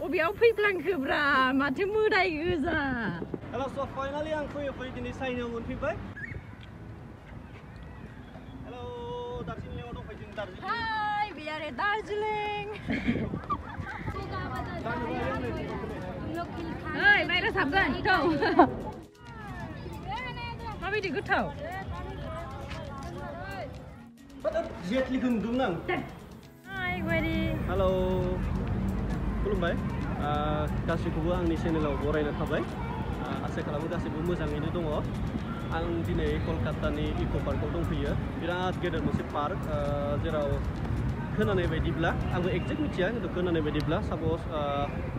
अबेयाव फैफ्लांखोब्रा माथो मोदाय गोजा Hello, so finally I'm free दिनै साइनाव मोनफैबाय Hello, दार्जिलिंआव दंफायो जों Darjeeling Hi, we are at Darjeeling Hey, बायरा साबगोन गोथाव माबायदि गोथाव जेटलिखौ नुदोंमोन आं Hi, Gweri Hello खुलुमबाय गासैखौबो आंनि चेनेलाव बरायना थाबाय आसा खालामो गासैबो मोजाङैनो दङ आं दिनै कलकातानि इक' पार्कआव दंफैयो बिराद गेदेर मोनसे पार्क जेराव खोनानाय बायदिब्ला आंबो एक्जेक्ट मिथिया खिन्थु खोनानाय बायदिब्ला साप'ज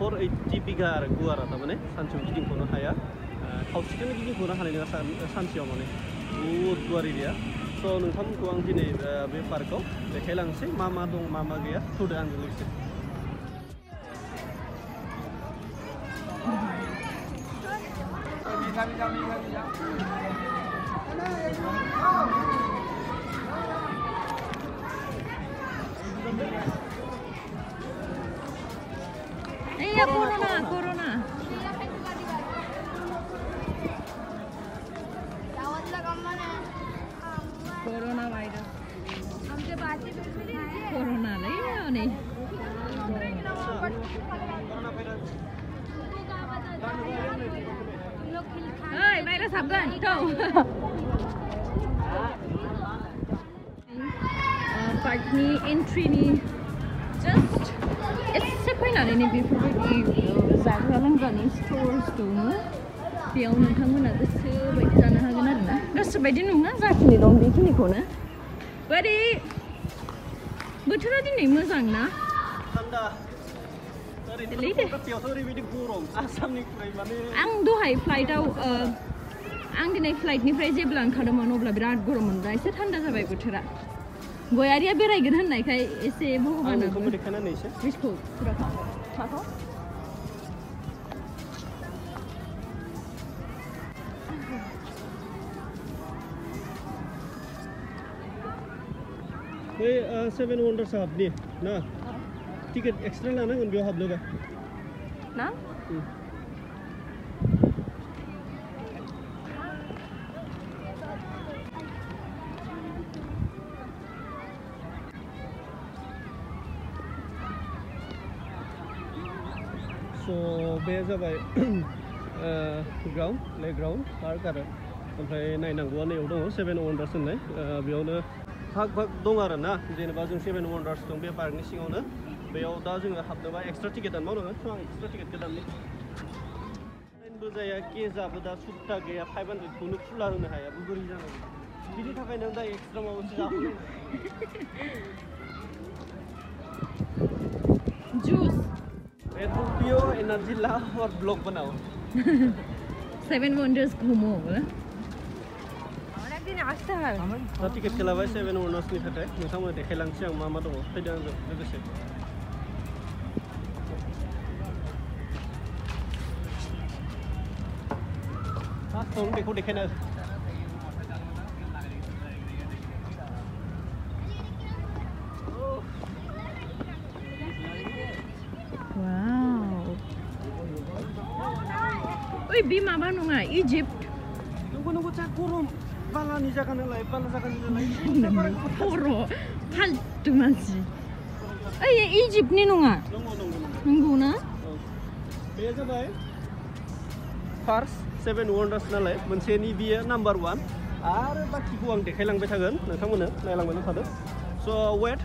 480 बिघा आरो गुवारा थारमाने सानसेयाव गिदिंख'नो हाया खावसेखौनो गिदिंख'नो हानाय नङा सानसेयाव माने बहुद गुवार एरिया स' नोंथांमोनखौ आं दिनै बे पार्कआव देखायलांसै मा मा दं मा मा गैया थुदो आंजों लोगोसे Iya, corona Corona virus Corona nih Hey, बायरा साबगोन गोथाव पार्कनि एन्ट्रिनि जस्ट एसे फैनानैनो बेफोरबायदि जाग्रा लोंग्रानि स्ट'र्स दङ बेयाव नोंथांमोना गोसो बायदि जानो हागोन आरोना गोसो बायदि नङा जाखिनि दं बेखिनिखौनो बायदि बोथोरा दिनै मोजां ना आं दहाय फ्लाइटआव आं दिनै फ्लाइटनिफ्राय जेब्ला ओंखारदोंमोन अब्ला बिराद गरममोन दा एसे थान्दा जाबाय बोथोरा गयारिया बेरायगोन होननायखाय एसे भगबाना बिसखौ पुरा थाथ'ौ बे 7 वन्डार्स हाबनि ना टिकेट एक्सट्रा लानांगोन बेयाव हाबनोबा ना So बे जाबाय ग्राउन्ड प्लेग्राउन्ड पार्क आरो ओमफ्राय नायनांगौआ नैयाव दङ 7 वन्डार्स होननाय बेयावनो भाग दं आरो ना जेनेबा जों 7 वन्डार्स दं बे पार्कनि सिङावनो बेयाव दा जोङो हाबनोबा एक्सट्रा टिकेट दानबावनांगोन स' आं एक्सट्रा टिकेटखौ दाननि ट्रेनबो जाया केजाबो दा सुट्टा गैया 500खौनो खुला होनो हाया बोरै जानांगौ बिनि थाखायनो दा एक्सट्रा माबा मोनसे जाहोनांगौ जुस पियो एनार्जी ला और ब्लॉग बनाओ 7 वन्डार्स घुमो दा टिकेट खालामबाय 7 वन्डार्सनि थाखाय नोंथांमोना देखायलांसै आं मा मा दङ फैदो आंजों लोगोसे फार्स्ट बेखौ देखायनो ओइ बे माबा नङा इजिप्ट नंगौ जा गरम बालानि जायगा नालाय बाला जायगानि नालाय खर' फाल्तु मानसि ओइ इजिप्टनि नङा नंगौ ना बे जाबाय फार्स्ट 7 वन्डार्स नालाय मोनसेनि बियो नाम्बार 1 आरो बाखिखौ आं देखायलांबाय थागोन नोंथांमोननो नायलांबाय थादों स' वेट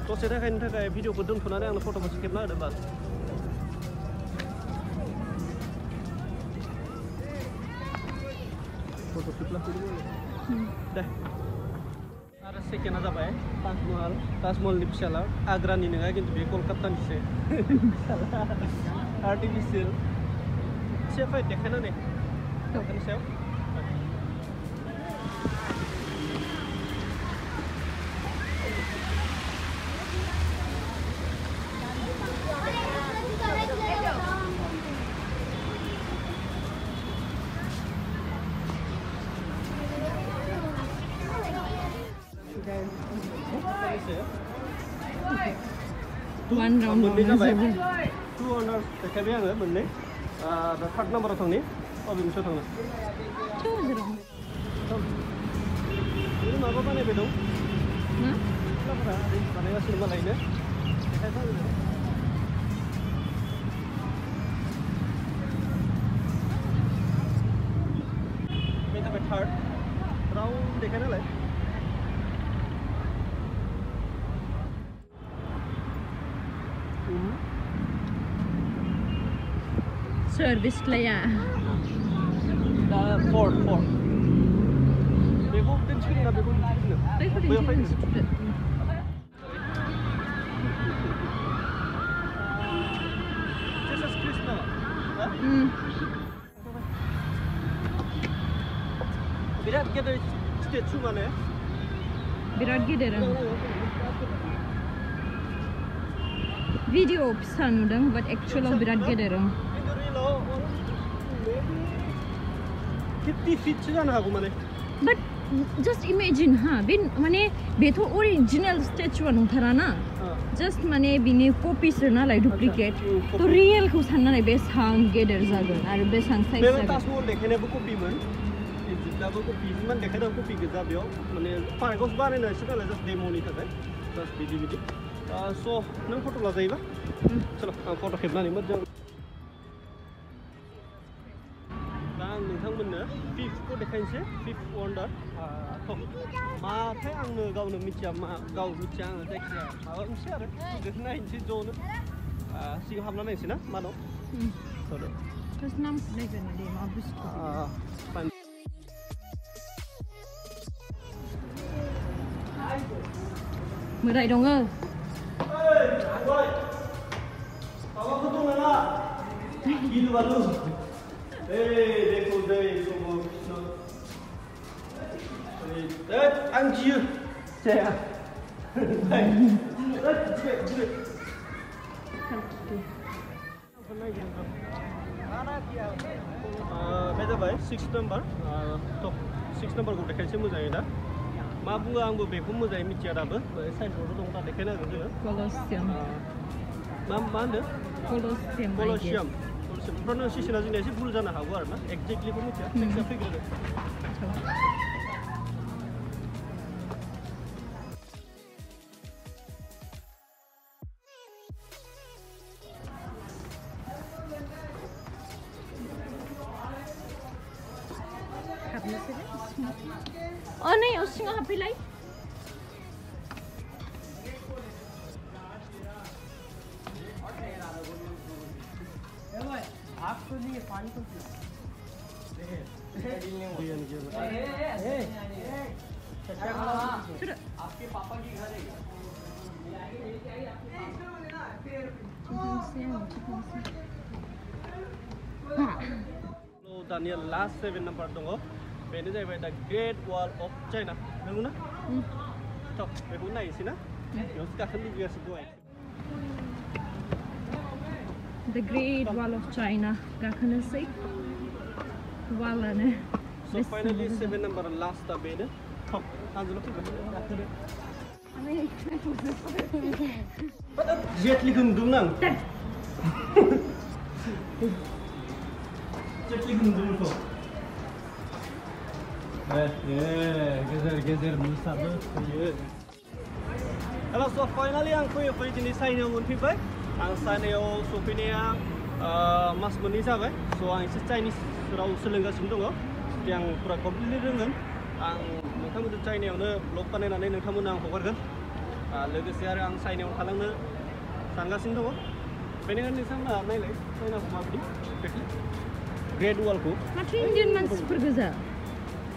दसे थाखायनि थाखाय भिडिअखौ दोनथ'नानै आंनो फट' मोनसे खेबना होदो बास फट' खेबना दे आरो सेकेन्डआ जाबाय ताजमहलनि फिसाला आग्रानि नङा खिन्थु बे कलकातानिसो आर्टिफिसियेल एसे फाइट देखायनानै बेनि सायाव One round. 200 wonders देखायबाय आङो मोननै दा थार्ड नाम्बाराव थांनि अबे मोनसेयाव थांनो ini माबा बानायबाय दं सिख्लाफोरा बानायगासिनो मालायनो देखायबाय बे जाबाय थार्ड राउन्ड देखाय नालाय Service laya. Fourth. Beko dincikin na beko dincikin na. Beko dincikin. Jesus Christ na. Birat gede statue mana? Birat gede ram. Video pesan udang, but actual birat gede ram. 50 feet जानो हागौ माने but just imagine बे माने Beth' original statue नंथारा ना just माने बिनि कपिस नालाय duplicate तो real खौ साननानै बेसां गेदेर जागोन आरो बेसां साइज जागोन बे ताजमहल देखायनायबो कपिमोन इजिप्टआबो कपि मान देखायदों कपि गोजा बेयाव माने पार्कआवसो बानायनायसो नालाय जास्ट डेमोनि थाखाय जास्ट बिदि स' नों फट' लाजायोबा चलो आं फट' खेबनानै मोजां नोंथांमोननो फिफ्थखौ देखायनोसै फिफ्थ वन्डार माथाय आंनो गावनो मिथिया गाव मिथिया आङो जायखिजाया माबा मोनसे आरो नायनोसै ज'नो सिगां हाबना नायनोसै ना मा दं terus नाम नायगोन दे मा बुस्थु मोदाय दङ माबाफोर दङ नामा गिलु बालु देखो anh chia trẻ bây giờ vậy 6 number top 6 number của देखायनोसै मोजाङै दा मा बुङो आंबो बेखौ मोजाङै मिथिया दाबो साइनबोर्डआव दं दा देखायनो हागोन जोङो कलसियाम मा होनो कलसियाम pronunciation जोंना एसे भुल जानो हागौ आरो ना एक्जेक्टलिबो मिथिया जायखिया फैग्रोदो Oh नहीं उसी में हापी लाई आपको नहीं पानी को आपके पापा की घर है दानिया लास्ट 7 नम्बर दङ बेनो जाहैबाय दा ग्रेट वाल अफ चाइना नंगौना थ' बेखौ नायनोसै ना बेयावसो गाखोनो लुबैगासिनो दहाय The Great Wall of China गाखोनोसै वालानो so finally 7 number last दा बेनो थ' आंजोंल' फैगोन गाखोदो जेटलिखौ नुदोंमोन आं जेटलिखौ नुदोंमोनथ' गेजेर मोसाबो फैयो हेल' स' फाइनालि आं फैयै दिनै चाइनायाव मोनफैबाय आं चाइनायाव सफैनाया मास मोननै जाबाय स' आं एसे चाइनिस राव सोलोंगासिनो दङ जुदि आं फुरा कमप्लिटलि रोंगोन आं नोंथांमोनजों चाइनायावनो ब्लग बानायनानै नोंथांमोननो आं हगारगोन लोगोसे आरो आं चाइनायाव थालांनो सानगासिनो दङ बेनिखायनो नोंथांमोना नायलाय चाइनाखौ माबायदि ग्रेट वालखौ माथो इन्डियान मानसिफोर गोजा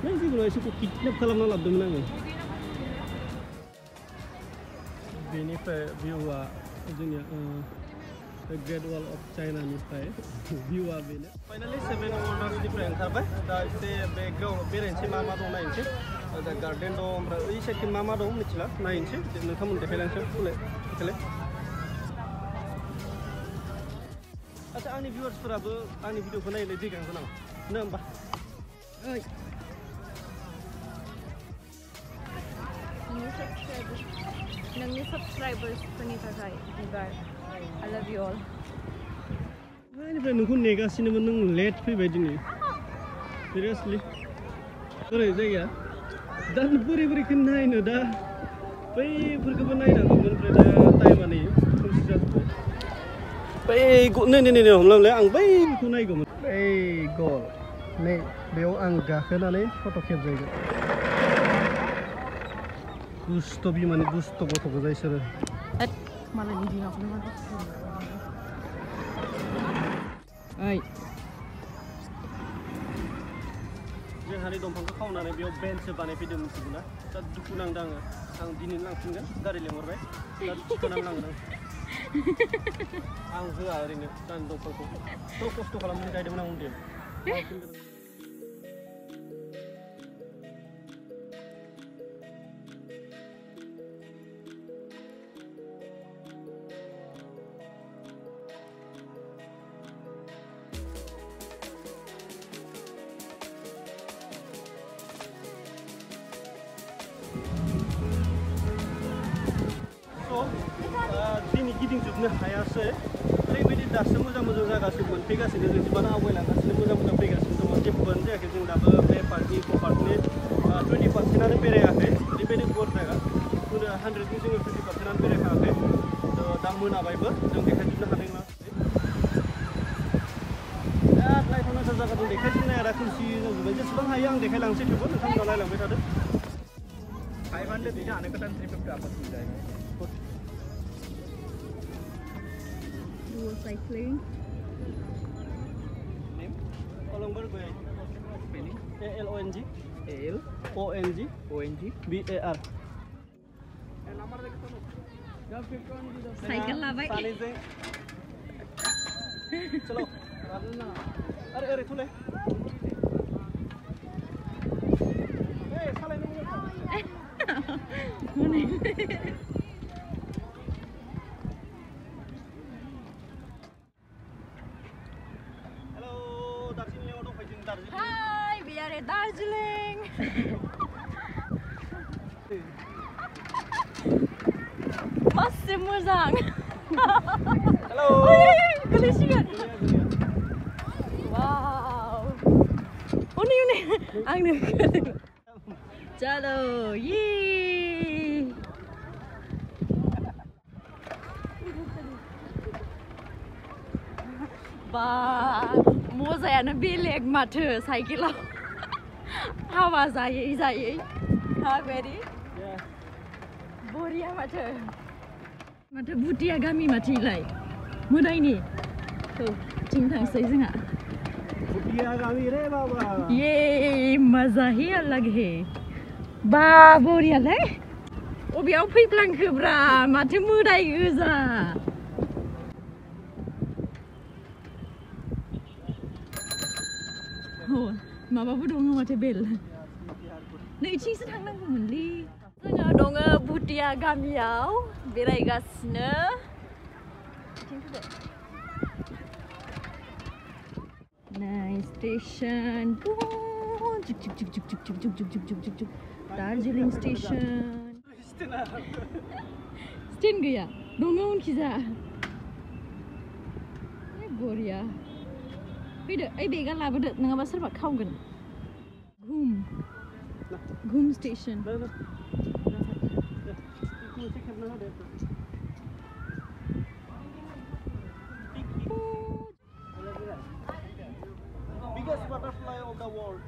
नों जिखुनु एसेखौ किडनेप खालामना लाबोदोंमोन आङो बेनिफ्राय भिउआ जोंनिया ग्रेट वाल अफ चाइनानिफ्राय भिउआ बेनो फाइनालि 7 वन्डार्सनिफ्राय ओंखारबाय दा एसे बेकग्राउन्डआव बेरायनोसै मा दं नायनोसै दा गार्डेन दं ओमफ्राय ओइ साइडथिं मा दं मिथिला नायनोसै नोंथांमोन देखायलांसै देखायलाय आच्छा आंनि भिउवार्सफोराबो आंनि भिडिअखौ नायलाय दै गांगौ नामा नो होमबा नोंनि subscribers फोरनि थाखाय बिबार I love you all फुंनिफ्राय नोंखौ नेगासिनोमोन नों लेट फैबाय दिनै सिरियासलि बोरै जायगाया दा बोरै नायनो दा बैफोरखौबो नायनांगौमोन ओमफ्राय दा टाइमा नै खोमसि जाजोब्बाय बै नै हमलांलाय आं बैखौ नायगौमोन बै गल नै बेयाव आं गाखोनानै फट' खेबजायगोन दुस्ट' बिमानि दुस्ट' गथ' गोजा इसोरो मालायनि बिमाखौनो मा ओइ जोंहानि दंफांखौ खावनानै बेयाव बेन्चसो बानायफैदों मिथिगौना दा दुखु नांदों आं दिनै लांफिनगोन गारि लेंहरबाय दा थिखोनानै लांगोन आं होआ ओरैनो दानि दंफांखौ थ' खस्थ' खालामनानै गायदोंमोन आं उन्दैयाव दिनै गिदिंजोबनो हायासै ओरैबायदि दासो मोजां जागासिनो मोनफैगासिनो जों जिमान आवगायलांगासिनो मोजां फैगासिनो दङ जेबोआनो जायाखै जों दाबो बे पार्कनि इक'पार्कनि 20%आनो बेरायाखै ओरैबायदि गुवार जायगा 100नि जोङो 50%आनो बेरायखाङाखै दा मोनाबायबो जों देखायजोबनो हानाय नङा बिराद नायथावना जायगा जों देखायजोबनो हाया खोमसि जाजोब्बाय जेसेबां हायो आं देखायलांसै थेवबो नोंथांमोना नायलांबाय थादो 500 ini aneh ketan 350 apa sih guys? Duo cycling. Name? Kolongbar gue. Spelling? ALONG. ALONG. BAR. Nomor lagi tuh. Cycle lah baik. Chalo. Are thule. Hey, salai nunggu. Hello, Darjeeling orang Beijing Darjeeling. Hai, we are at Darjeeling. Masih mozzang. Hello. Kelisikan. Wow. Oh ni. Ang ni. Chalo, yee. Ba, mozanya beleg mater cycle. Hawa zai. Ha very. Yeah. Boria mater. Mater butia gami mati lai. Mudai ni. Tu, cintang sai singa. Butia kami re baba. ये मजा ही अलग है बा बोरिया ले अबेयाव फैफ्लांखोब्रा माथो मोदाय गोजा माबाबो दङ माथो बेल नैथिंसो थांनांगौमोनलै जोङो दङ बुटिया गामियाव बेरायगासिनो Nice station. Darjeeling station. Stand gaya. Dong unkiza. Boria. Beda, bega labada nangaba serba kaugan. Ghum station. Biggest butterfly of the world.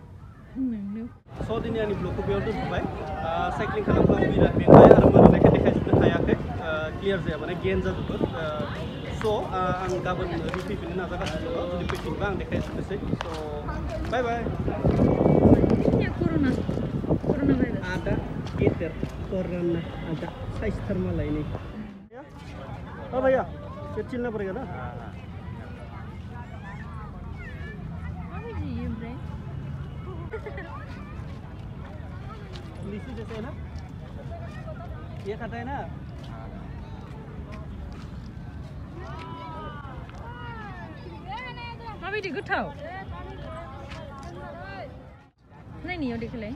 No. So दिनै आंनि ब्लगखौ बेयाव दोनथ'बाय साइक्लिं खालामब्ला बिराद मेंबाय आरो मोनानायखाय देखायजोबनो हायाखै क्लियार जाया माने गेन जाजोबो स' आं गाबोन फैफिननो नाजागासिनो दङ जुदि फैफिनबा आं देखायजोबनोसै स' bye bye Corona virus. Ada geter corona ada size thermal ini ya oh भैया kecilnya pernah ना लीची जैसे है ना ये खाता है ना माबायदि गोथाव नायनायाव देखायलाय